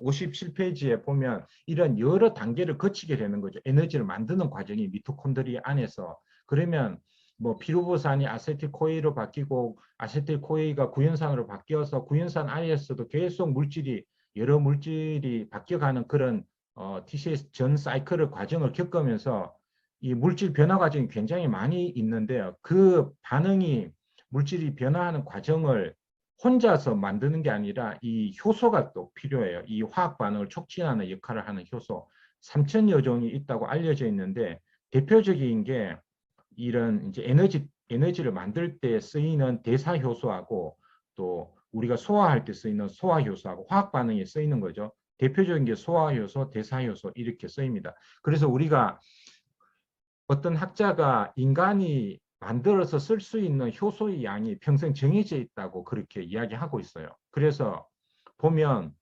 57페이지에 보면 이런 여러 단계를 거치게 되는 거죠. 에너지를 만드는 과정이 미토콘드리아 안에서. 그러면 뭐 피루부산이 아세틸코에이로 바뀌고 아세틸코에이가 구연산으로 바뀌어서 구연산 안에서도 계속 물질이 여러 물질이 바뀌어가는 그런 TCS 전 사이클의 과정을 겪으면서 이 물질 변화 과정이 굉장히 많이 있는데요. 그 반응이 물질이 변화하는 과정을 혼자서 만드는 게 아니라 이 효소가 또 필요해요. 이 화학 반응을 촉진하는 역할을 하는 효소. 3천여 종이 있다고 알려져 있는데 대표적인 게 이런 이제 에너지를 만들 때 쓰이는 대사 효소하고 또 우리가 소화할 때 쓰이는 소화 효소하고 화학 반응에 쓰이는 거죠. 대표적인 게 소화 효소, 대사 효소 이렇게 쓰입니다. 그래서 우리가 어떤 학자가 인간이 만들어서 쓸 수 있는 효소의 양이 평생 정해져 있다고 그렇게 이야기하고 있어요. 그래서 보면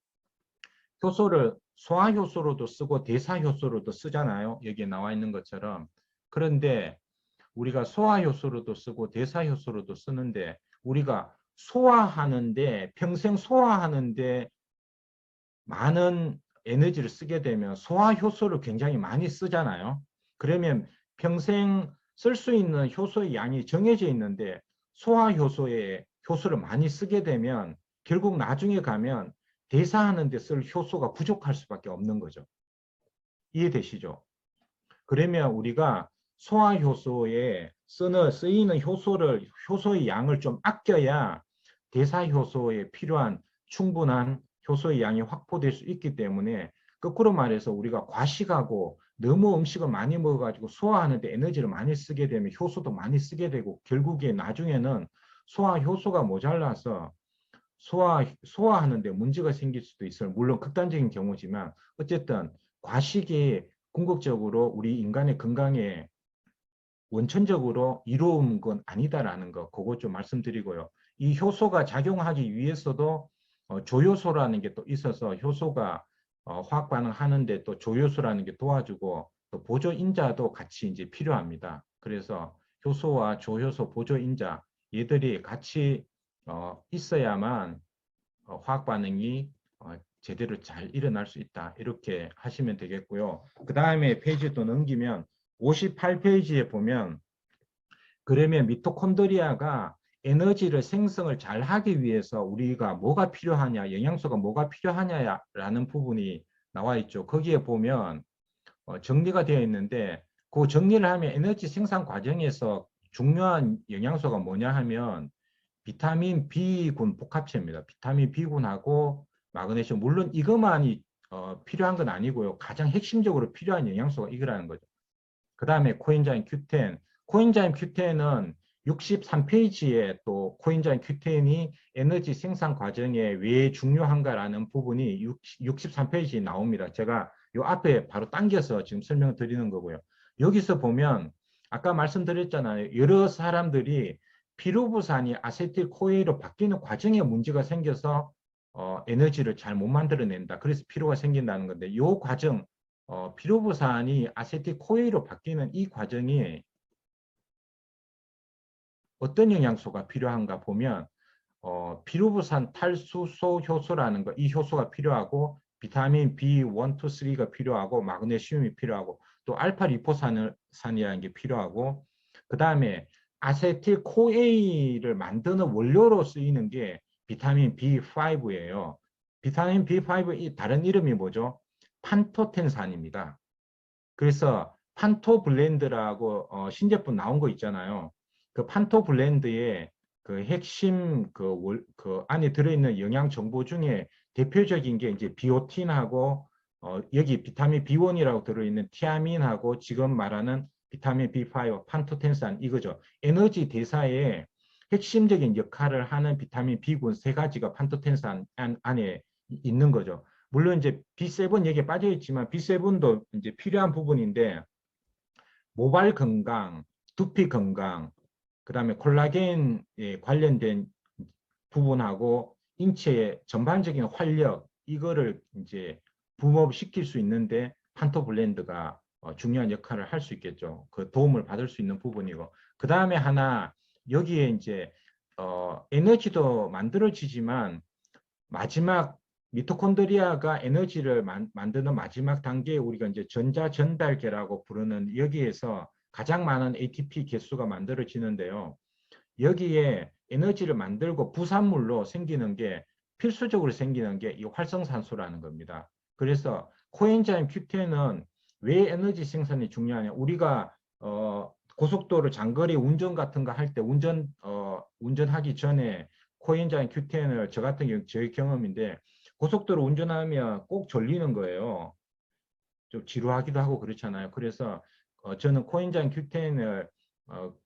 효소를 소화효소로도 쓰고 대사효소로도 쓰잖아요. 여기에 나와 있는 것처럼. 그런데 우리가 소화효소로도 쓰고 대사효소로도 쓰는데 우리가 소화하는데 평생 소화하는데 많은 에너지를 쓰게 되면 소화효소를 굉장히 많이 쓰잖아요. 그러면 평생 쓸 수 있는 효소의 양이 정해져 있는데 소화효소에 효소를 많이 쓰게 되면 결국 나중에 가면 대사하는 데 쓸 효소가 부족할 수밖에 없는 거죠. 이해되시죠? 그러면 우리가 소화효소에 쓰이는 효소의 양을 좀 아껴야 대사효소에 필요한 충분한 효소의 양이 확보될 수 있기 때문에 거꾸로 말해서 우리가 과식하고 너무 음식을 많이 먹어가지고 소화하는데 에너지를 많이 쓰게 되면 효소도 많이 쓰게 되고 결국에 나중에는 소화 효소가 모자라서 소화하는데 문제가 생길 수도 있어요. 물론 극단적인 경우지만 어쨌든 과식이 궁극적으로 우리 인간의 건강에 원천적으로 이로운 건 아니다라는 거, 그거 좀 말씀드리고요. 이 효소가 작용하기 위해서도 조효소라는 게 또 있어서 효소가 화학 반응하는데 또 조효소라는 게 도와주고 또 보조인자도 같이 이제 필요합니다. 그래서 효소와 조효소, 보조인자 얘들이 같이 있어야만 화학 반응이 제대로 잘 일어날 수 있다. 이렇게 하시면 되겠고요. 그 다음에 페이지 또 넘기면 58페이지에 보면 그러면 미토콘드리아가 에너지를 생성을 잘 하기 위해서 우리가 뭐가 필요하냐, 영양소가 뭐가 필요하냐라는 부분이 나와 있죠. 거기에 보면 정리가 되어 있는데 그 정리를 하면 에너지 생산 과정에서 중요한 영양소가 뭐냐 하면 비타민 B군 복합체입니다. 비타민 B군하고 마그네슘. 물론 이것만이 필요한 건 아니고요. 가장 핵심적으로 필요한 영양소가 이거라는 거죠. 그 다음에 코엔자임 Q10. 코엔자임 Q10은 63페이지에 또 코엔자임 Q10이 에너지 생산 과정에 왜 중요한가라는 부분이 63페이지에 나옵니다. 제가 요 앞에 바로 당겨서 지금 설명을 드리는 거고요. 여기서 보면 아까 말씀드렸잖아요. 여러 사람들이 피루부산이 아세틸코에이로 바뀌는 과정에 문제가 생겨서 에너지를 잘 못 만들어낸다. 그래서 피로가 생긴다는 건데 이 과정 피루부산이 아세틸코에이로 바뀌는 이 과정이 어떤 영양소가 필요한가 보면 피루부산 탈수소 효소라는 거, 이 효소가 필요하고 비타민 B1, 2, 3가 필요하고 마그네슘이 필요하고 또 알파 리포산이라는 게 필요하고 그 다음에 아세틸코에이를 만드는 원료로 쓰이는 게 비타민 B5예요. 비타민 B5의 다른 이름이 뭐죠? 판토텐산입니다. 그래서 판토 블렌드라고 신제품 나온 거 있잖아요. 그 판토 블렌드의 그 핵심 그 안에 들어있는 영양 정보 중에 대표적인 게 이제 비오틴하고 여기 비타민 B1이라고 들어있는 티아민하고 지금 말하는 비타민 B5, 판토텐산 이거죠. 에너지 대사에 핵심적인 역할을 하는 비타민 B군 세 가지가 판토텐산 안에 있는 거죠. 물론 이제 B7 여기에 빠져 있지만 B7도 이제 필요한 부분인데 모발 건강, 두피 건강, 그다음에 콜라겐에 관련된 부분하고 인체의 전반적인 활력 이거를 이제 붐업시킬 수 있는데 판토블렌드가 중요한 역할을 할 수 있겠죠. 그 도움을 받을 수 있는 부분이고 그 다음에 하나 여기에 이제 에너지도 만들어지지만 마지막 미토콘드리아가 에너지를 만드는 마지막 단계에 우리가 이제 전자 전달계라고 부르는 여기에서 가장 많은 ATP 개수가 만들어지는데요. 여기에 에너지를 만들고 부산물로 생기는 게 필수적으로 생기는 게 이 활성산소라는 겁니다. 그래서 코엔자임 Q10은 왜 에너지 생산이 중요하냐? 우리가 고속도로 장거리 운전 같은 거 할 때 운전하기 전에 코엔자임 Q10을 저 같은 경우 제 경험인데 고속도로 운전하면 꼭 졸리는 거예요. 좀 지루하기도 하고 그렇잖아요. 그래서 저는 코엔자임 Q10을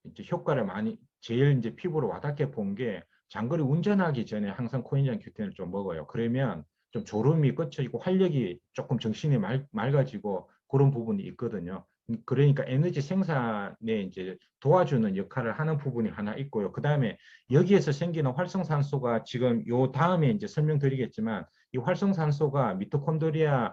이제 효과를 많이 제일 이제 피부로 와닿게 본 게 장거리 운전하기 전에 항상 코엔자임 Q10을 좀 먹어요. 그러면 좀 졸음이 꺼쳐지고 활력이 조금 정신이 맑아지고 그런 부분이 있거든요. 그러니까 에너지 생산에 이제 도와주는 역할을 하는 부분이 하나 있고요. 그 다음에 여기에서 생기는 활성산소가 지금 요 다음에 이제 설명드리겠지만 이 활성산소가 미토콘드리아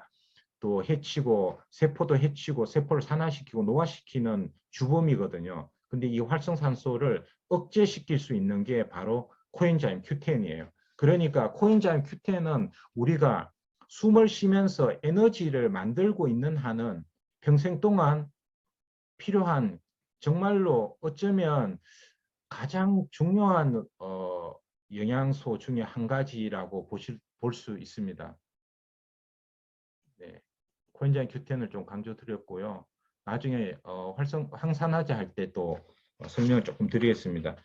또 해치고 세포도 해치고 세포를 산화시키고 노화시키는 주범이거든요. 근데 이 활성산소를 억제시킬 수 있는 게 바로 코엔자임 Q10이에요. 그러니까 코엔자임 Q10은 우리가 숨을 쉬면서 에너지를 만들고 있는 한은 평생 동안 필요한 정말로 어쩌면 가장 중요한 영양소 중에 한 가지라고 볼 수 있습니다. 네. 코엔자임 Q10을 좀 강조드렸고요. 나중에 항산화제 할 때 또 설명을 조금 드리겠습니다.